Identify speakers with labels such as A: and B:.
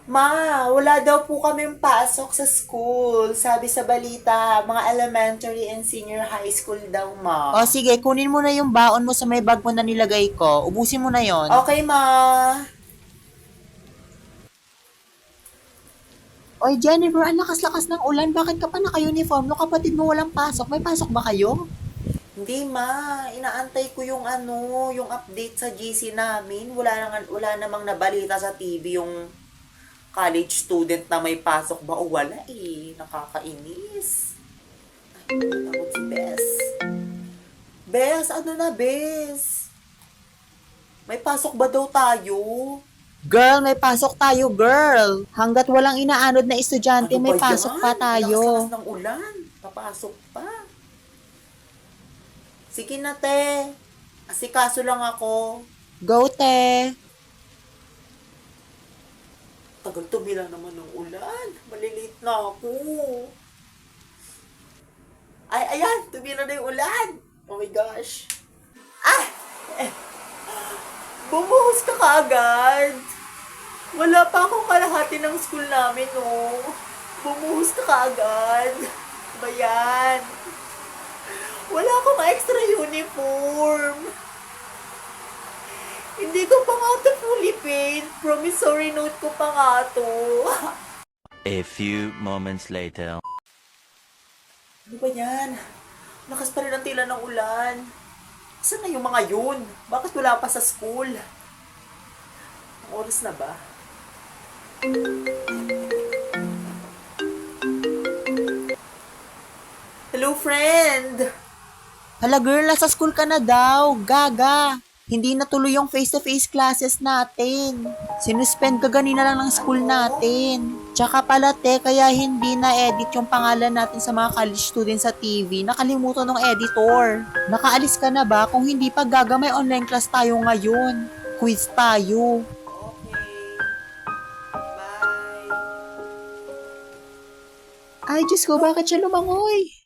A: Ma, wala daw po kaming pasok sa school. Sabi sa balita, mga elementary and senior high school daw, ma.
B: O sige, kunin mo na yung baon mo sa may bag mo na nilagay ko. Ubusin mo na yon.
A: Okay, ma.
B: Oy, Jennifer, ang lakas-lakas ng ulan. Bakit ka pa naka-uniform? No, kapatid mo walang pasok. May pasok ba kayo?
A: Hindi, ma. Inaantay ko yung yung update sa GC namin. Wala namang nabalita sa TV yung college student na may pasok ba o wala eh. Nakakainis. Ay, takot si Bes. Bes, ano na, Bes? May pasok ba daw tayo?
B: Girl, may pasok tayo, girl. Hanggat walang inaanod na estudyante,
A: Ano ba
B: may pasok
A: yan?
B: pa
A: Ang lakas-lakas
B: tayo.
A: ng ulan. Papasok pa. Sige na, te. Asikaso lang ako.
B: Go, te.
A: Tagal tumila naman ng ulan. Malilate na ako. Ay, ayan! Tumila na yung ulan! Oh my gosh! Ah! Bumuhos ka kaagad! Wala pa akong kalahati ng school namin, oh. Bumuhos ka kaagad. Ba yan? Wala akong extra uniform. Hindi ko pa nga ito fully paid. Promissory note ko pa nga to.
C: A few moments later.
A: Ano ba yan? Lakas pa rin ang tila ng ulan. Saan na yung mga yun? Bakit wala pa sa school? Ang oras na ba? Hello, friend!
B: Hala, girl, nasa school ka na daw. Gaga. Hindi natuloy yung face-to-face classes natin. Sinuspend ka ganina lang ng school natin. Tsaka pala, te, kaya hindi na-edit yung pangalan natin sa mga college students sa TV. Nakalimutan ng editor. Nakaalis ka na ba? Kung hindi pa, gaga, may online class tayo ngayon. Quiz tayo.
A: Okay. Bye.
B: Ay, Diyos ko, bakit siya lumangoy?